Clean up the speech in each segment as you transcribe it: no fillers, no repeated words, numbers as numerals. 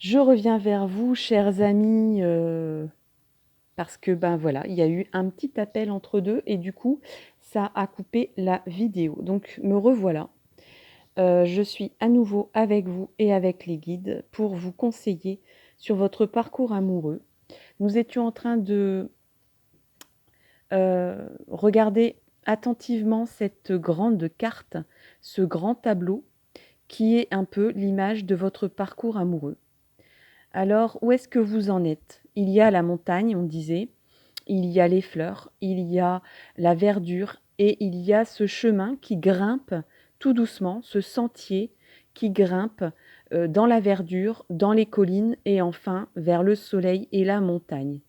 Je reviens vers vous, chers amis, parce que ben voilà, il y a eu un petit appel entre deux et du coup, ça a coupé la vidéo. Donc me revoilà. Je suis à nouveau avec vous et avec les guides pour vous conseiller sur votre parcours amoureux. Nous étions en train de regarder attentivement cette grande carte, ce grand tableau qui est un peu l'image de votre parcours amoureux. Alors, où est-ce que vous en êtes? Il y a la montagne, on disait, il y a les fleurs, il y a la verdure et il y a ce chemin qui grimpe tout doucement, ce sentier qui grimpe dans la verdure, dans les collines et enfin vers le soleil et la montagne.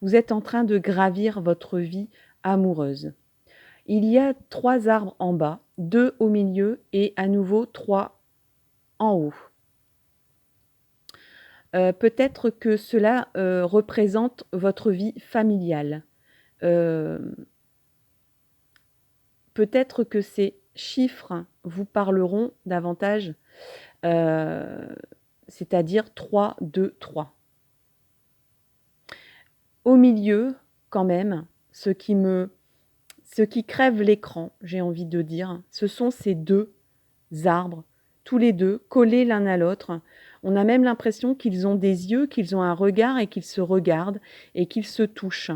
Vous êtes en train de gravir votre vie amoureuse. Il y a 3 arbres en bas, 2 au milieu et à nouveau 3 en haut. Peut-être que cela représente votre vie familiale. Peut-être que ces chiffres vous parleront davantage, heu, c'est-à-dire 3, 2, 3. Au milieu, quand même, ce qui crève l'écran, j'ai envie de dire, ce sont ces 2 arbres, tous les 2 collés l'un à l'autre. On a même l'impression qu'ils ont des yeux, qu'ils ont un regard et qu'ils se regardent et qu'ils se touchent.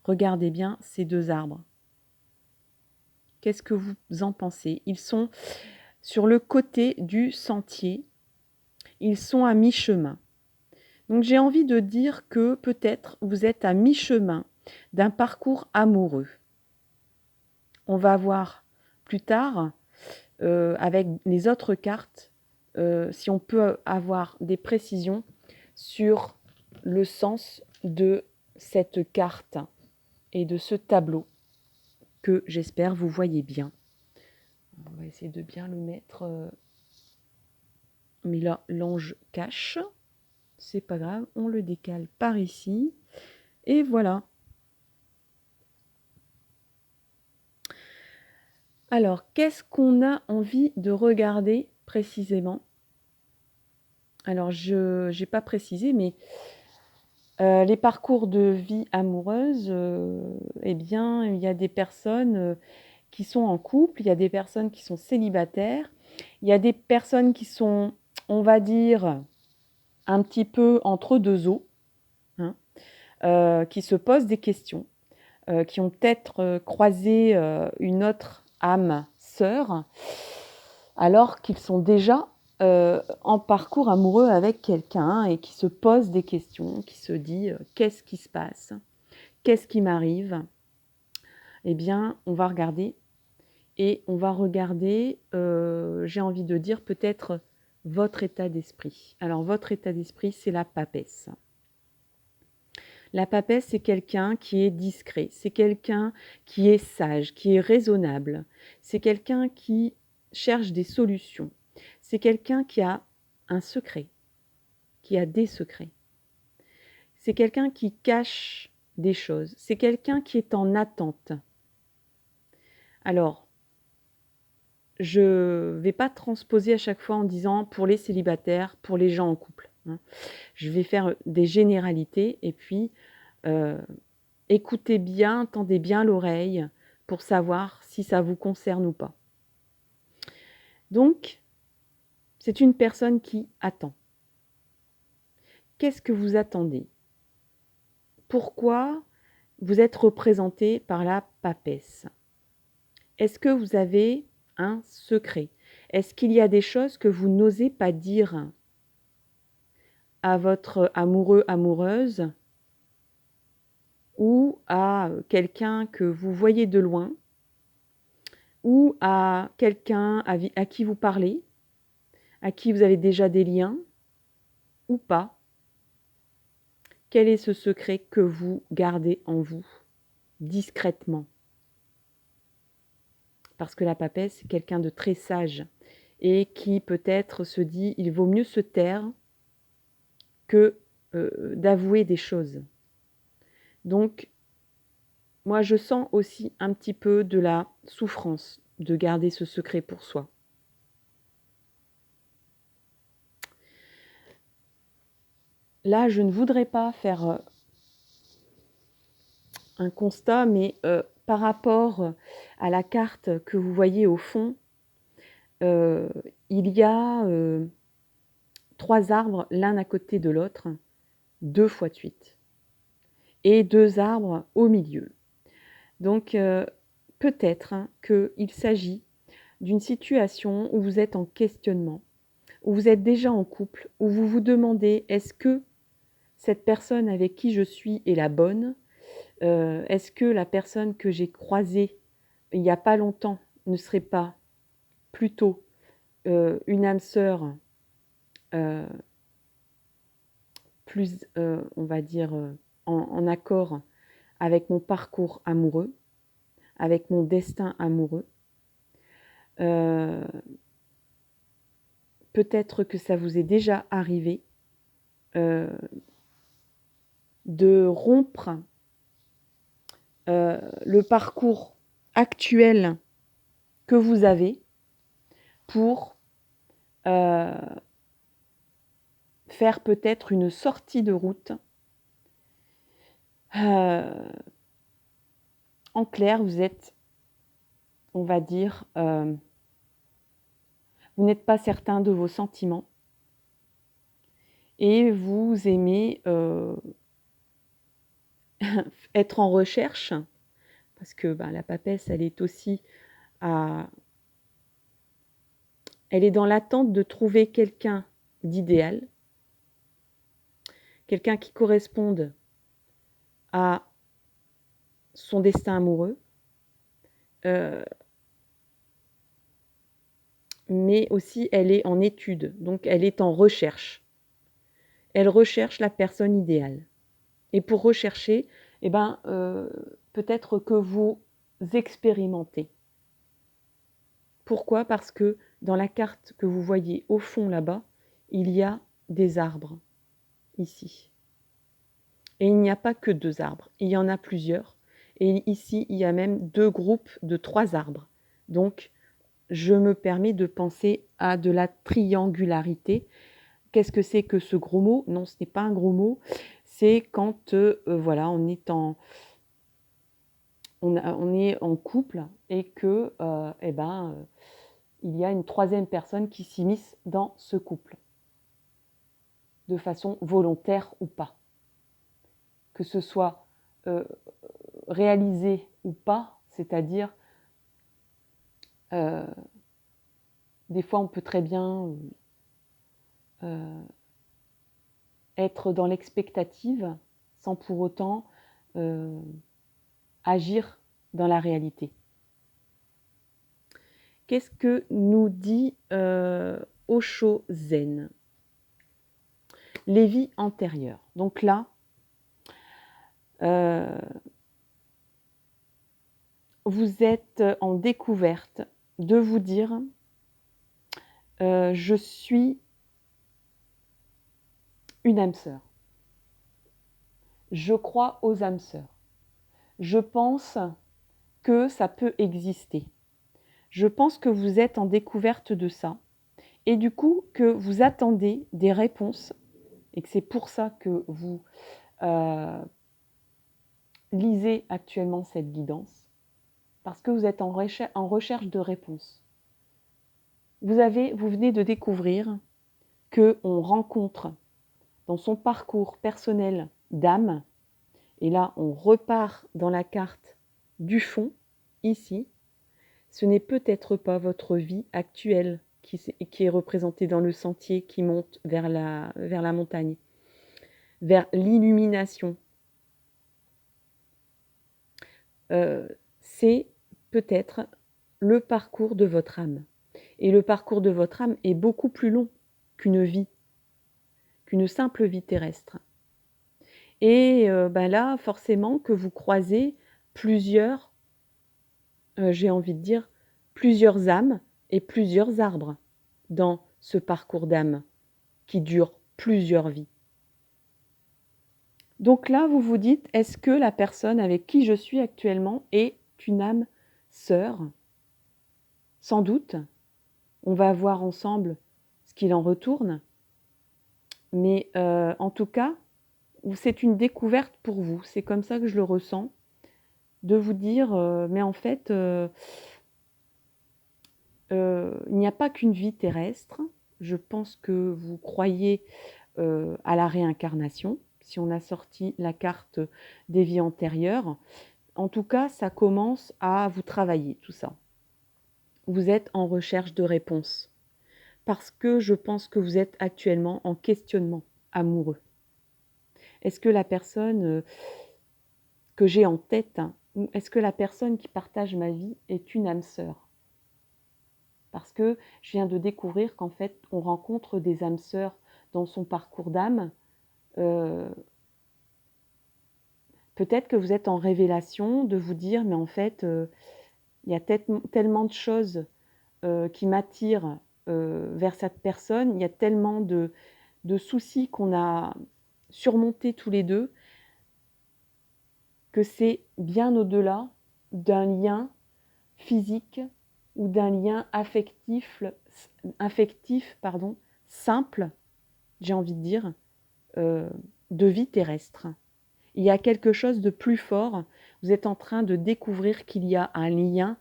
Regardez bien ces 2 arbres. Qu'est-ce que vous en pensez? Ils sont sur le côté du sentier, ils sont à mi-chemin. Donc j'ai envie de dire que peut-être vous êtes à mi-chemin d'un parcours amoureux. On va voir plus tard, avec les autres cartes, si on peut avoir des précisions sur le sens de cette carte et de ce tableau que j'espère vous voyez bien. On va essayer de bien le mettre, mais là l'ange cache, c'est pas grave, on le décale par ici et voilà. Alors qu'est-ce qu'on a envie de regarder précisément? Alors je n'ai pas précisé, mais les parcours de vie amoureuse, eh bien, il y a des personnes, qui sont en couple, il y a des personnes qui sont célibataires, il y a des personnes qui sont, on va dire, un petit peu entre 2 eaux, hein, qui se posent des questions, qui ont peut-être, croisé, une autre âme sœur, alors qu'ils sont déjà, en parcours amoureux avec quelqu'un et qui se posent des questions, qui se dit: «Qu'est-ce qui se passe? Qu'est-ce qui m'arrive?» Eh bien, on va regarder et on va regarder, j'ai envie de dire peut-être votre état d'esprit. Alors votre état d'esprit, c'est la papesse. La papesse, c'est quelqu'un qui est discret, c'est quelqu'un qui est sage, qui est raisonnable, c'est quelqu'un qui cherche des solutions, c'est quelqu'un qui a un secret, qui a des secrets. C'est quelqu'un qui cache des choses, c'est quelqu'un qui est en attente. Alors, je ne vais pas transposer à chaque fois en disant pour les célibataires, pour les gens en couple, hein. Je vais faire des généralités et puis écoutez bien, tendez bien l'oreille pour savoir si ça vous concerne ou pas. Donc, c'est une personne qui attend. Qu'est-ce que vous attendez? Pourquoi vous êtes représenté par la papesse? Est-ce que vous avez un secret? Est-ce qu'il y a des choses que vous n'osez pas dire à votre amoureux, amoureuse ou à quelqu'un que vous voyez de loin ou à quelqu'un à qui vous parlez, à qui vous avez déjà des liens ou pas? Quel est ce secret que vous gardez en vous, discrètement? Parce que la papesse, c'est quelqu'un de très sage et qui peut-être se dit: «Il vaut mieux se taire que, d'avouer des choses». Donc moi, je sens aussi un petit peu de la souffrance de garder ce secret pour soi. là, je ne voudrais pas faire un constat, mais par rapport à la carte que vous voyez au fond, il y a 3 arbres l'un à côté de l'autre, 2 fois de suite, et 2 arbres au milieu. Donc peut-être qu'il s'agit d'une situation où vous êtes en questionnement, où vous êtes déjà en couple, où vous vous demandez est-ce que cette personne avec qui je suis est la bonne? Est-ce que la personne que j'ai croisée il n'y a pas longtemps ne serait pas plutôt une âme sœur plus, on va dire, en accord avec mon parcours amoureux, avec mon destin amoureux? Peut-être que ça vous est déjà arrivé de rompre le parcours actuel que vous avez pour faire peut-être une sortie de route. En clair, vous êtes, on va dire, vous n'êtes pas certain de vos sentiments et vous aimez être en recherche, parce que la papesse, elle est aussi elle est dans l'attente de trouver quelqu'un d'idéal, quelqu'un qui corresponde à son destin amoureux, mais aussi elle est en étude, donc elle est en recherche. Elle recherche la personne idéale. Et pour rechercher, peut-être que vous expérimentez. Pourquoi? Parce que dans la carte que vous voyez au fond là-bas, il y a des arbres, ici. Et il n'y a pas que 2 arbres, il y en a plusieurs. Et ici, il y a même 2 groupes de 3 arbres. Donc, je me permets de penser à de la triangularité. Qu'est-ce que c'est que ce gros mot? Non, ce n'est pas un gros mot. C'est quand on est on est en couple et que il y a une 3e personne qui s'immisce dans ce couple, de façon volontaire ou pas. Que ce soit réalisé ou pas, c'est-à-dire des fois on peut très bien être dans l'expectative sans pour autant agir dans la réalité. Qu'est-ce que nous dit Osho Zen? Les vies antérieures. Donc là, vous êtes en découverte de vous dire je suis une âme sœur. Je crois aux âmes sœurs. Je pense que ça peut exister. Je pense que vous êtes en découverte de ça et du coup que vous attendez des réponses et que c'est pour ça que vous lisez actuellement cette guidance, parce que vous êtes en recherche de réponses. Vous venez de découvrir qu'on rencontre dans son parcours personnel d'âme, et là on repart dans la carte du fond, ici, ce n'est peut-être pas votre vie actuelle qui est représentée dans le sentier qui monte vers la montagne, vers l'illumination. C'est peut-être le parcours de votre âme. Et le parcours de votre âme est beaucoup plus long qu'une vie, qu'une simple vie terrestre. Et là, forcément, que vous croisez plusieurs, j'ai envie de dire, plusieurs âmes et plusieurs arbres dans ce parcours d'âme qui dure plusieurs vies. Donc là, vous vous dites, est-ce que la personne avec qui je suis actuellement est une âme sœur? Sans doute. On va voir ensemble ce qu'il en retourne. Mais en tout cas, c'est une découverte pour vous. C'est comme ça que je le ressens, de vous dire, mais en fait, il n'y a pas qu'une vie terrestre. Je pense que vous croyez à la réincarnation, si on a sorti la carte des vies antérieures. En tout cas, ça commence à vous travailler, tout ça. Vous êtes en recherche de réponses, parce que je pense que vous êtes actuellement en questionnement amoureux. Est-ce que la personne que j'ai en tête, hein, ou est-ce que la personne qui partage ma vie est une âme sœur? Parce que je viens de découvrir qu'en fait, on rencontre des âmes sœurs dans son parcours d'âme. Euh, Peut-être que vous êtes en révélation de vous dire, mais en fait, il y a tellement de choses qui m'attirent vers cette personne, il y a tellement de soucis qu'on a surmontés tous les deux, que c'est bien au-delà d'un lien physique ou d'un lien affectif simple, j'ai envie de dire, de vie terrestre. Il y a quelque chose de plus fort. Vous êtes en train de découvrir qu'il y a un lien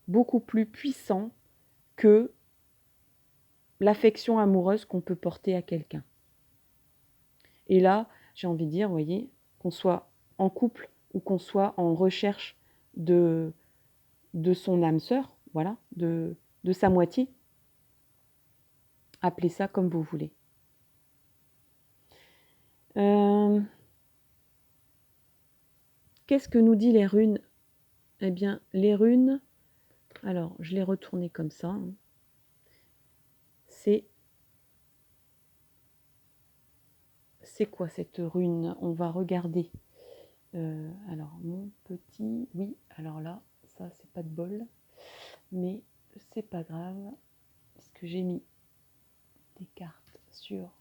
beaucoup plus puissant que l'affection amoureuse qu'on peut porter à quelqu'un. Et là, j'ai envie de dire, vous voyez, qu'on soit en couple ou qu'on soit en recherche de son âme sœur, voilà, de sa moitié, appelez ça comme vous voulez. Qu'est-ce que nous dit les runes? Eh bien, les runes, alors je l'ai retourné comme ça, hein. C'est quoi cette rune? On va regarder. Alors, mon petit... Oui, alors là, ça, c'est pas de bol. Mais c'est pas grave. Parce que j'ai mis des cartes sur...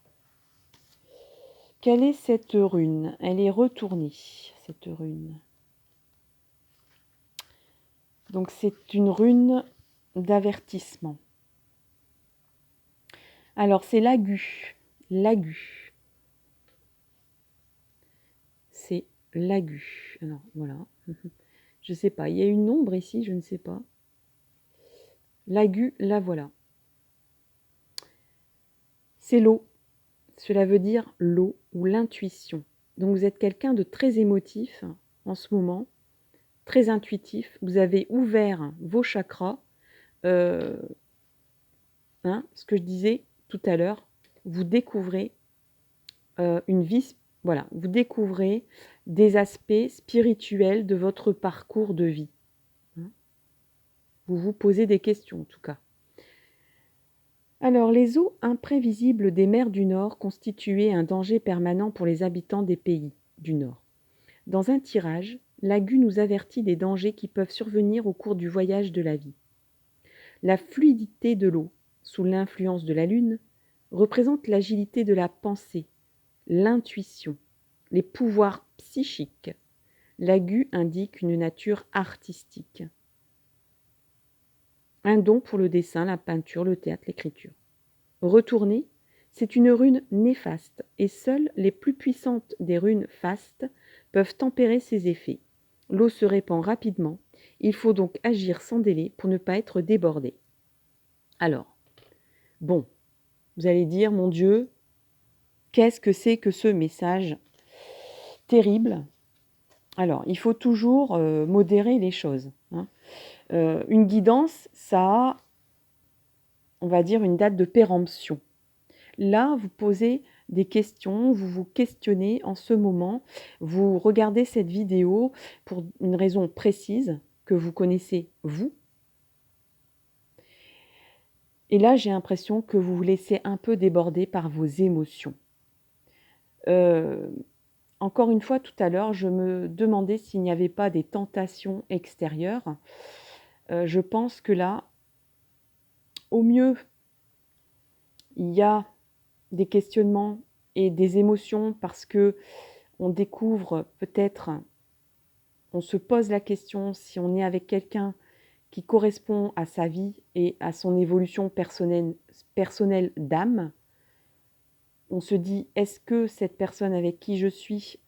Quelle est cette rune? Elle est retournée, cette rune. Donc, c'est une rune d'avertissement. Alors, c'est l'agu. L'agu. C'est l'agu. Alors, voilà. Je sais pas. Il y a une ombre ici, je ne sais pas. L'agu, la voilà. C'est l'eau. Cela veut dire l'eau ou l'intuition. Donc vous êtes quelqu'un de très émotif en ce moment, très intuitif. Vous avez ouvert vos chakras. Ce que je disais tout à l'heure, vous découvrez une vie, voilà, vous découvrez des aspects spirituels de votre parcours de vie. Vous vous posez des questions en tout cas. Alors, les eaux imprévisibles des mers du Nord constituaient un danger permanent pour les habitants des pays du Nord. Dans un tirage, Lagu nous avertit des dangers qui peuvent survenir au cours du voyage de la vie. La fluidité de l'eau, sous l'influence de la Lune, représente l'agilité de la pensée, l'intuition, les pouvoirs psychiques. Lagu indique une nature artistique. Un don pour le dessin, la peinture, le théâtre, l'écriture. Retourner, c'est une rune néfaste et seules les plus puissantes des runes fastes peuvent tempérer ses effets. L'eau se répand rapidement, il faut donc agir sans délai pour ne pas être débordé. Alors, bon, vous allez dire, mon Dieu, qu'est-ce que c'est que ce message terrible? Alors, il faut toujours modérer les choses, hein. Une guidance, ça a, on va dire, une date de péremption. Là, vous posez des questions, vous vous questionnez en ce moment, vous regardez cette vidéo pour une raison précise que vous connaissez vous. Et là, j'ai l'impression que vous vous laissez un peu déborder par vos émotions. Encore une fois, tout à l'heure, je me demandais s'il n'y avait pas des tentations extérieures. Je pense que là, au mieux, il y a des questionnements et des émotions parce que on découvre peut-être, on se pose la question si on est avec quelqu'un qui correspond à sa vie et à son évolution personnelle d'âme, on se dit, est-ce que cette personne avec qui je suis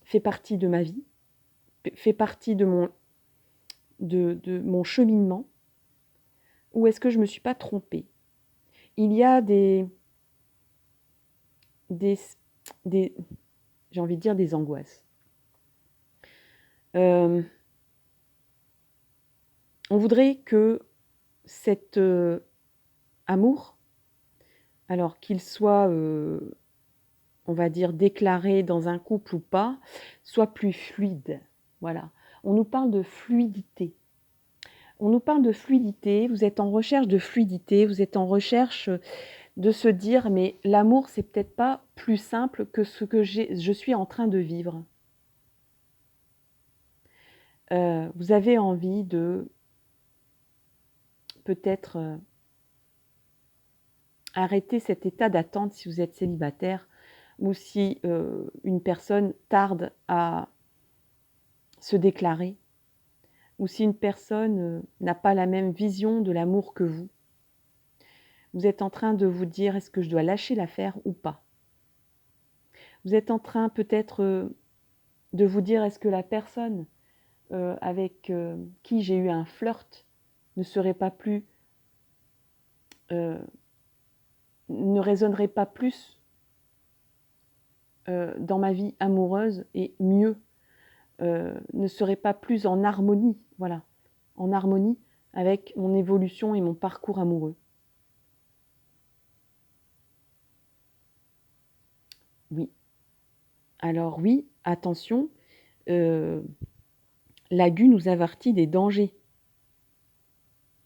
fait partie de ma vie, fait partie de mon cheminement, ou est-ce que je ne me suis pas trompée? Il y a des j'ai envie de dire des angoisses. On voudrait que cet amour, alors qu'il soit, on va dire, déclaré dans un couple ou pas, soit plus fluide. Voilà. On nous parle de fluidité. On nous parle de fluidité, vous êtes en recherche de fluidité, vous êtes en recherche de se dire, mais l'amour, c'est peut-être pas plus simple que ce que je suis en train de vivre. Vous avez envie de peut-être arrêter cet état d'attente si vous êtes célibataire ou si une personne tarde à se déclarer ou si une personne n'a pas la même vision de l'amour que vous. Vous êtes en train de vous dire, est-ce que je dois lâcher l'affaire ou pas? Vous êtes en train peut-être de vous dire, est-ce que la personne avec qui j'ai eu un flirt ne serait pas plus, ne résonnerait pas plus dans ma vie amoureuse et mieux, ne serait pas plus en harmonie, voilà, en harmonie avec mon évolution et mon parcours amoureux. Oui. Alors oui, attention, l'AGU nous avertit des dangers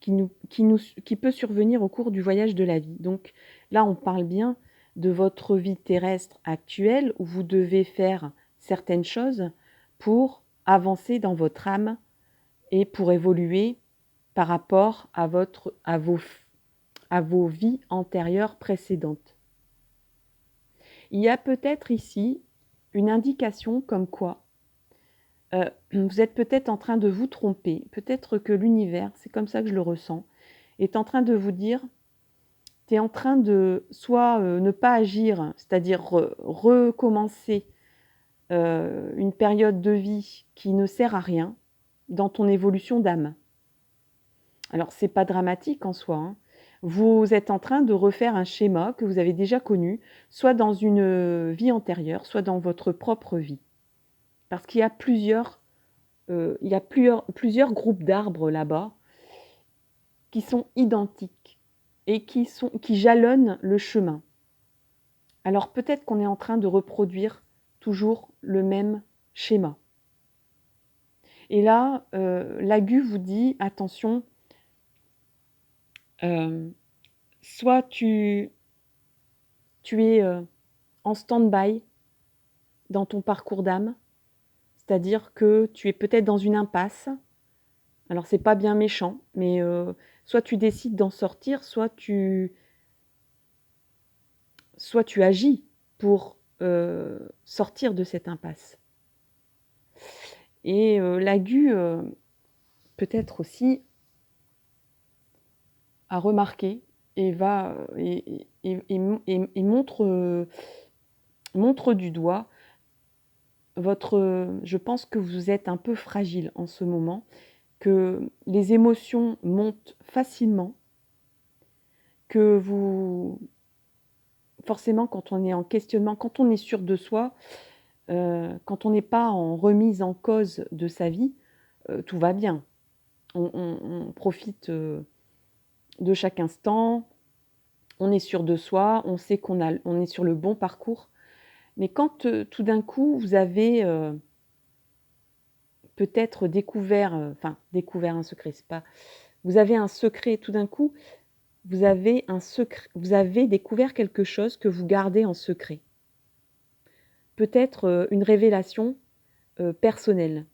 qui peut survenir au cours du voyage de la vie. Donc là, on parle bien de votre vie terrestre actuelle où vous devez faire certaines choses pour avancer dans votre âme et pour évoluer par rapport à vos vies antérieures précédentes. Il y a peut-être ici une indication comme quoi vous êtes peut-être en train de vous tromper, peut-être que l'univers, c'est comme ça que je le ressens, est en train de vous dire, tu es en train de soit ne pas agir, c'est-à-dire recommencer une période de vie qui ne sert à rien dans ton évolution d'âme. Alors, ce n'est pas dramatique en soi, hein. Vous êtes en train de refaire un schéma que vous avez déjà connu, soit dans une vie antérieure, soit dans votre propre vie. Parce qu'il y a plusieurs groupes d'arbres là-bas qui sont identiques et qui jalonnent le chemin. Alors peut-être qu'on est en train de reproduire toujours le même schéma. Et là, l'AGU vous dit, attention, soit tu es en stand-by dans ton parcours d'âme, c'est-à-dire que tu es peut-être dans une impasse. Alors c'est pas bien méchant, mais soit tu décides d'en sortir, soit tu agis pour sortir de cette impasse. Et l'AGU peut-être aussi a remarqué et montre du doigt je pense que vous êtes un peu fragile en ce moment, que les émotions montent facilement, que forcément quand on est en questionnement, quand on est sûr de soi, quand on n'est pas en remise en cause de sa vie, tout va bien. On profite de chaque instant, on est sûr de soi, on sait on est sur le bon parcours. Mais quand tout d'un coup, vous avez peut-être découvert un secret, c'est pas... Vous avez un secret, tout d'un coup, vous avez découvert quelque chose que vous gardez en secret. Peut-être une révélation personnelle,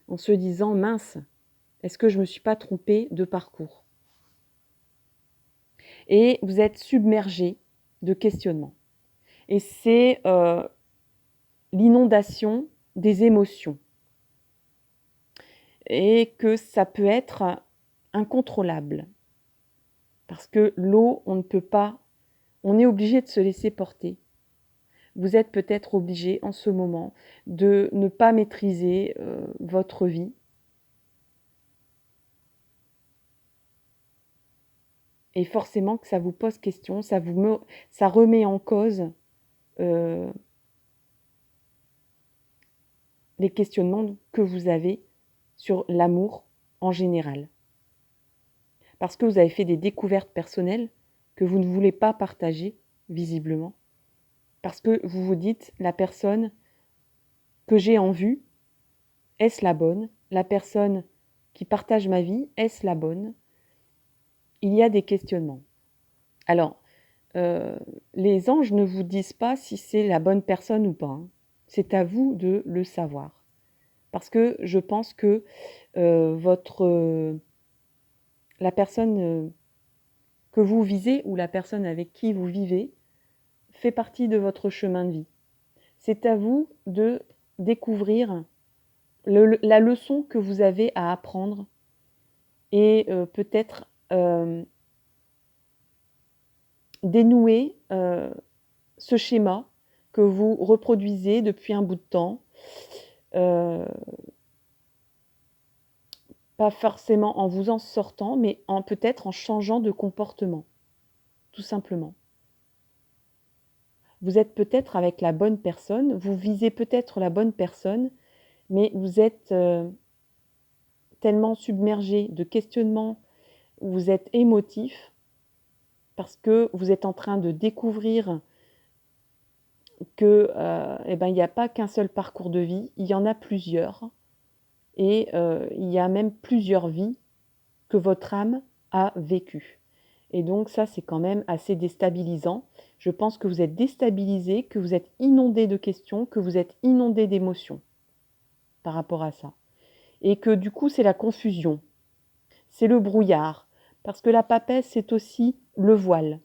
en se disant, mince, est-ce que je ne me suis pas trompée de parcours? Et vous êtes submergé de questionnements. Et c'est l'inondation des émotions. Et que ça peut être incontrôlable. Parce que l'eau, on ne peut pas On est obligé de se laisser porter. Vous êtes peut-être obligé en ce moment de ne pas maîtriser votre vie. Et forcément que ça vous pose question, ça remet en cause les questionnements que vous avez sur l'amour en général. Parce que vous avez fait des découvertes personnelles que vous ne voulez pas partager, visiblement. Parce que vous vous dites, la personne que j'ai en vue, est-ce la bonne? La personne qui partage ma vie, est-ce la bonne? Il y a des questionnements. Alors, les anges ne vous disent pas si c'est la bonne personne ou pas, hein. C'est à vous de le savoir. Parce que je pense que la personne que vous visez ou la personne avec qui vous vivez fait partie de votre chemin de vie. C'est à vous de découvrir la leçon que vous avez à apprendre et peut-être dénouer ce schéma que vous reproduisez depuis un bout de temps, pas forcément en vous en sortant, mais peut-être en changeant de comportement, tout simplement. Vous êtes peut-être avec la bonne personne, vous visez peut-être la bonne personne, mais vous êtes tellement submergé de questionnements, vous êtes émotif, parce que vous êtes en train de découvrir que il n'y a pas qu'un seul parcours de vie, il y en a plusieurs. Et il y a même plusieurs vies que votre âme a vécues. Et donc ça, c'est quand même assez déstabilisant. Je pense que vous êtes déstabilisé, que vous êtes inondé de questions, que vous êtes inondé d'émotions par rapport à ça. Et que du coup, c'est la confusion. C'est le brouillard. Parce que la papesse, c'est aussi le voile.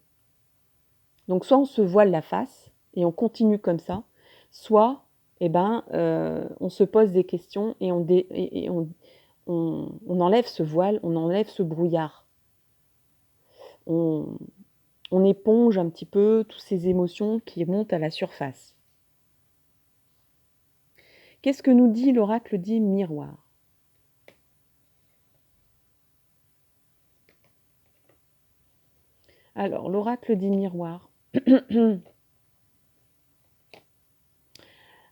Donc soit on se voile la face et on continue comme ça, soit on se pose des questions et on enlève ce voile, on enlève ce brouillard. On éponge un petit peu toutes ces émotions qui montent à la surface. Qu'est-ce que nous dit l'oracle dit miroir? Alors, l'oracle dit miroir.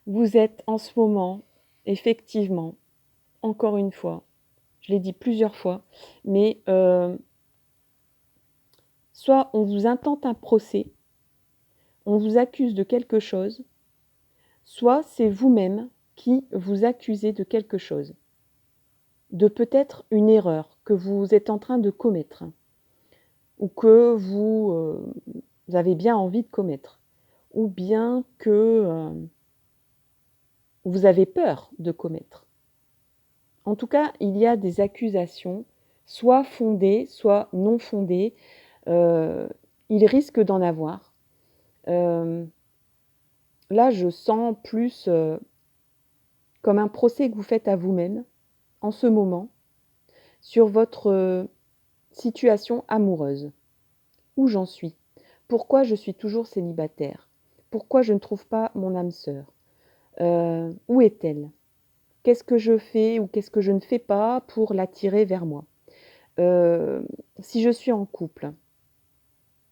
Vous êtes en ce moment, effectivement, encore une fois, je l'ai dit plusieurs fois, mais soit on vous intente un procès, on vous accuse de quelque chose, soit c'est vous-même qui vous accusez de quelque chose, de peut-être une erreur que vous êtes en train de commettre, ou que vous avez bien envie de commettre, ou bien que vous avez peur de commettre. En tout cas, il y a des accusations, soit fondées, soit non fondées. Il risque d'en avoir. Là, je sens plus comme un procès que vous faites à vous-même, en ce moment, sur votre situation amoureuse. Où j'en suis? Pourquoi je suis toujours célibataire? Pourquoi je ne trouve pas mon âme sœur? Où est-elle? Qu'est-ce que je fais ou qu'est-ce que je ne fais pas pour l'attirer vers moi? Si je suis en couple,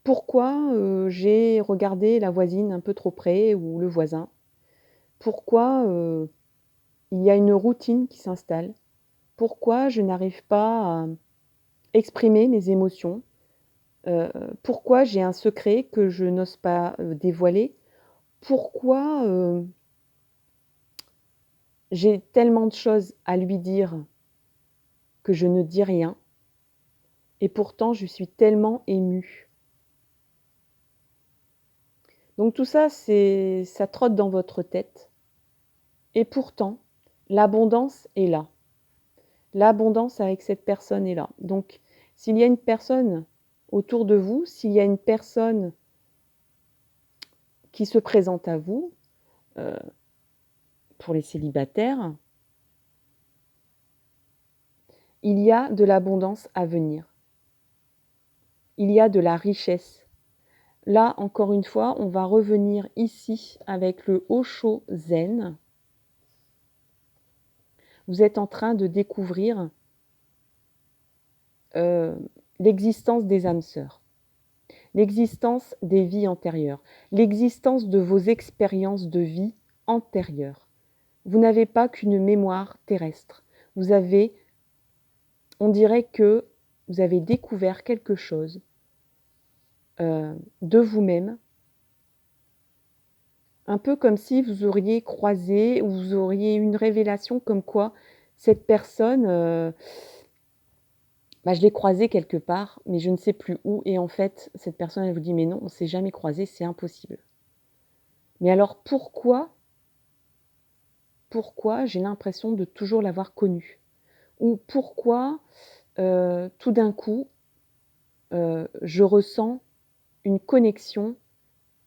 pourquoi j'ai regardé la voisine un peu trop près ou le voisin? Pourquoi il y a une routine qui s'installe? Pourquoi je n'arrive pas à exprimer mes émotions? Pourquoi j'ai un secret que je n'ose pas dévoiler? Pourquoi j'ai tellement de choses à lui dire que je ne dis rien? Et pourtant, je suis tellement émue. Donc tout ça, ça trotte dans votre tête. Et pourtant, l'abondance est là. L'abondance avec cette personne est là. Donc, s'il y a une personne autour de vous, s'il y a une personne qui se présente à vous, pour les célibataires, il y a de l'abondance à venir. Il y a de la richesse. là, encore une fois, on va revenir ici avec le Osho Zen. Vous êtes en train de découvrir l'existence des âmes sœurs, l'existence des vies antérieures, l'existence de vos expériences de vie antérieures. Vous n'avez pas qu'une mémoire terrestre. Vous avez, on dirait que vous avez découvert quelque chose de vous-même, un peu comme si vous auriez croisé ou vous auriez une révélation comme quoi cette personne, je l'ai croisée quelque part, mais je ne sais plus où. Et en fait, cette personne, elle vous dit, mais non, on ne s'est jamais croisé, c'est impossible. Mais alors pourquoi j'ai l'impression de toujours l'avoir connue? Ou pourquoi tout d'un coup, je ressens une connexion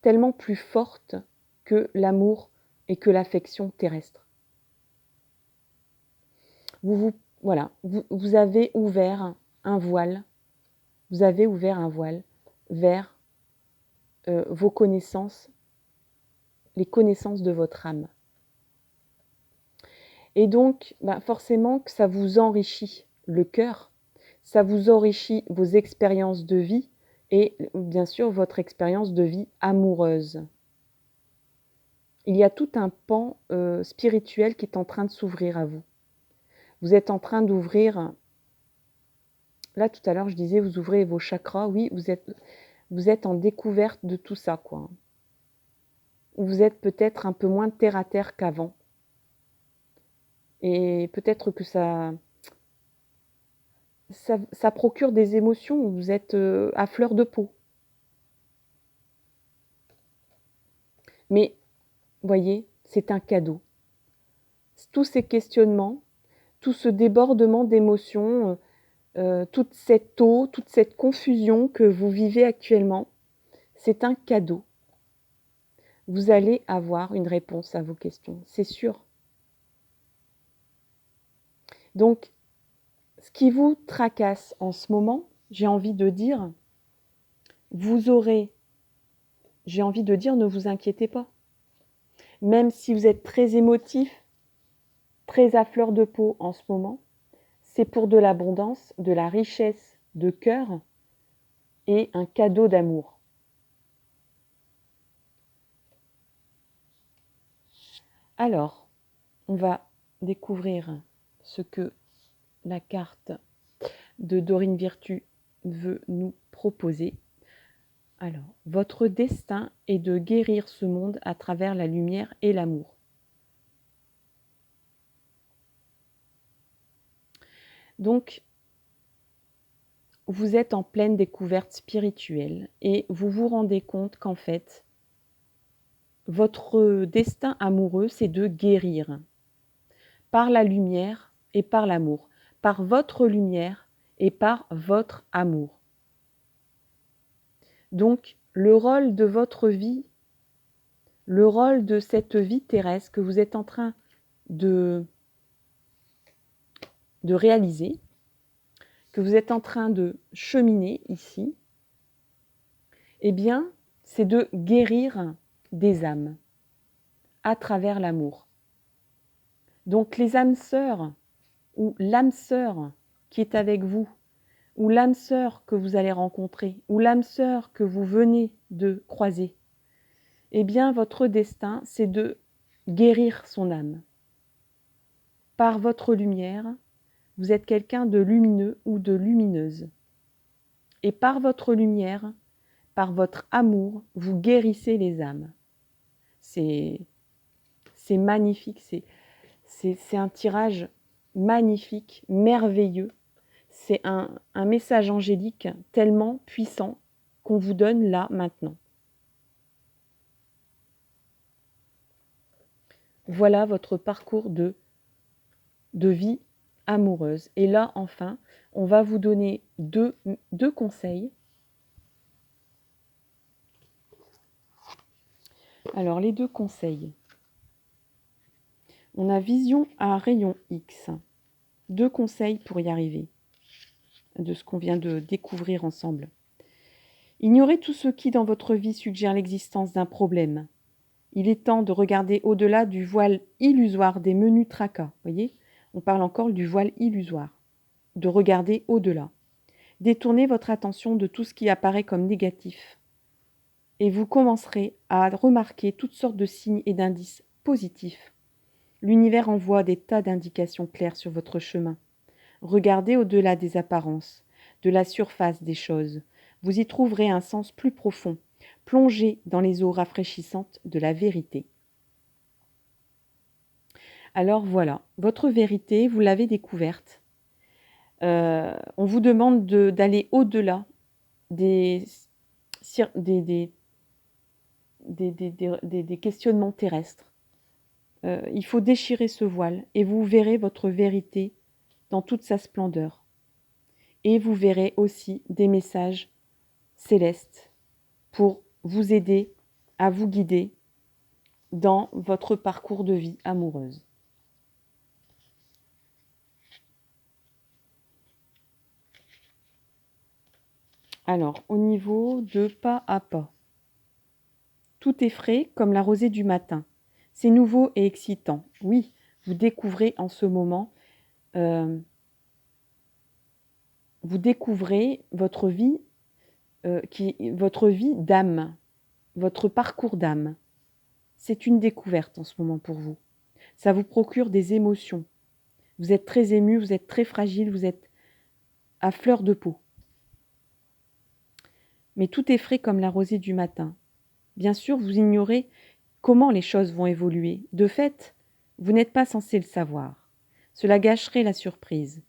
tellement plus forte que l'amour et que l'affection terrestre. Voilà, vous avez ouvert un voile, vers vos connaissances, les connaissances de votre âme. Et donc, forcément que ça vous enrichit le cœur, ça vous enrichit vos expériences de vie et bien sûr votre expérience de vie amoureuse. Il y a tout un pan spirituel qui est en train de s'ouvrir à vous. Vous êtes en train d'ouvrir, là tout à l'heure je disais vous ouvrez vos chakras, oui, vous êtes en découverte de tout ça, quoi. Vous êtes peut-être un peu moins terre à terre qu'avant. Et peut-être que ça procure des émotions où vous êtes à fleur de peau. Mais, voyez, c'est un cadeau. Tous ces questionnements, tout ce débordement d'émotions, toute cette eau, toute cette confusion que vous vivez actuellement, c'est un cadeau. Vous allez avoir une réponse à vos questions, c'est sûr. Donc, ce qui vous tracasse en ce moment, j'ai envie de dire, ne vous inquiétez pas. Même si vous êtes très émotif, très à fleur de peau en ce moment, c'est pour de l'abondance, de la richesse de cœur et un cadeau d'amour. Alors, on va découvrir ce que la carte de Dorine Virtue veut nous proposer. Alors, votre destin est de guérir ce monde à travers la lumière et l'amour. Donc, vous êtes en pleine découverte spirituelle et vous vous rendez compte qu'en fait, votre destin amoureux, c'est de guérir par la lumière et par l'amour, par votre lumière et par votre amour. Donc, le rôle de votre vie, le rôle de cette vie terrestre que vous êtes en train de réaliser, que vous êtes en train de cheminer ici, eh bien, c'est de guérir des âmes à travers l'amour. Donc, les âmes sœurs ou l'âme sœur qui est avec vous, ou l'âme sœur que vous allez rencontrer, ou l'âme sœur que vous venez de croiser, eh bien, votre destin, c'est de guérir son âme. Par votre lumière, vous êtes quelqu'un de lumineux ou de lumineuse. Et par votre lumière, par votre amour, vous guérissez les âmes. C'est magnifique, c'est un tirage magnifique, merveilleux. C'est un message angélique tellement puissant qu'on vous donne là, maintenant. Voilà votre parcours de vie amoureuse. Et là, enfin, on va vous donner deux conseils. Alors, les 2 conseils. On a vision à rayon X. 2 conseils pour y arriver, de ce qu'on vient de découvrir ensemble. Ignorez tout ce qui dans votre vie suggère l'existence d'un problème. Il est temps de regarder au-delà du voile illusoire des menus tracas. Voyez, on parle encore du voile illusoire. De regarder au-delà. Détournez votre attention de tout ce qui apparaît comme négatif. Et vous commencerez à remarquer toutes sortes de signes et d'indices positifs. L'univers envoie des tas d'indications claires sur votre chemin. Regardez au-delà des apparences, de la surface des choses. Vous y trouverez un sens plus profond. Plongez dans les eaux rafraîchissantes de la vérité. Alors voilà, votre vérité, vous l'avez découverte. On vous demande d'aller au-delà des questionnements terrestres. Il faut déchirer ce voile et vous verrez votre vérité dans toute sa splendeur. Et vous verrez aussi des messages célestes pour vous aider à vous guider dans votre parcours de vie amoureuse. Alors, au niveau de pas à pas, tout est frais comme la rosée du matin. C'est nouveau et excitant. Oui, vous découvrez en ce moment, vous découvrez votre vie, votre vie d'âme, votre parcours d'âme. C'est une découverte en ce moment pour vous. Ça vous procure des émotions. Vous êtes très ému, vous êtes très fragile, vous êtes à fleur de peau. Mais tout est frais comme la rosée du matin. Bien sûr, vous ignorez comment les choses vont évoluer. De fait, vous n'êtes pas censé le savoir. Cela gâcherait la surprise.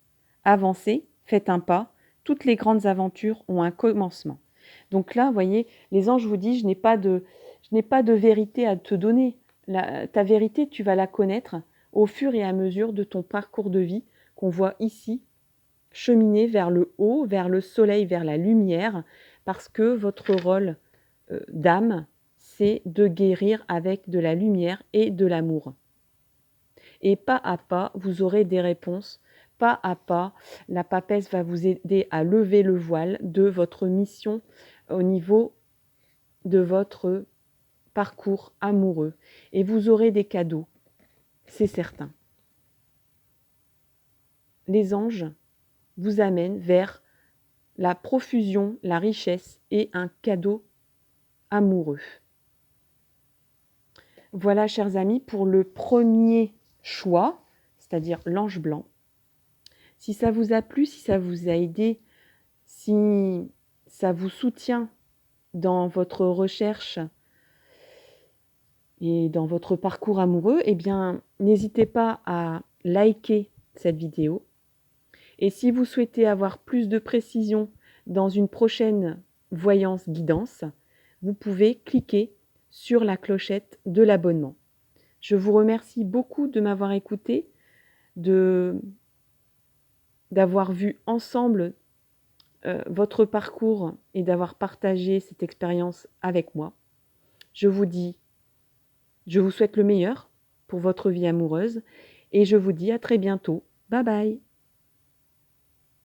Avancez, faites un pas. Toutes les grandes aventures ont un commencement. Donc là, vous voyez, les anges vous disent, je n'ai pas de vérité à te donner. Ta vérité, tu vas la connaître au fur et à mesure de ton parcours de vie qu'on voit ici, cheminer vers le haut, vers le soleil, vers la lumière, parce que votre rôle d'âme, c'est de guérir avec de la lumière et de l'amour. Et pas à pas, vous aurez des réponses. Pas à pas, la papesse va vous aider à lever le voile de votre mission au niveau de votre parcours amoureux. Et vous aurez des cadeaux, c'est certain. Les anges vous amènent vers la profusion, la richesse et un cadeau amoureux. Voilà, chers amis, pour le premier choix, c'est-à-dire l'ange blanc. Si ça vous a plu, si ça vous a aidé, si ça vous soutient dans votre recherche et dans votre parcours amoureux, eh bien, n'hésitez pas à liker cette vidéo. Et si vous souhaitez avoir plus de précision dans une prochaine voyance guidance, vous pouvez cliquer sur la clochette de l'abonnement. Je vous remercie beaucoup de m'avoir écouté, d'avoir vu ensemble votre parcours et d'avoir partagé cette expérience avec moi. Je vous souhaite le meilleur pour votre vie amoureuse et je vous dis à très bientôt. Bye bye.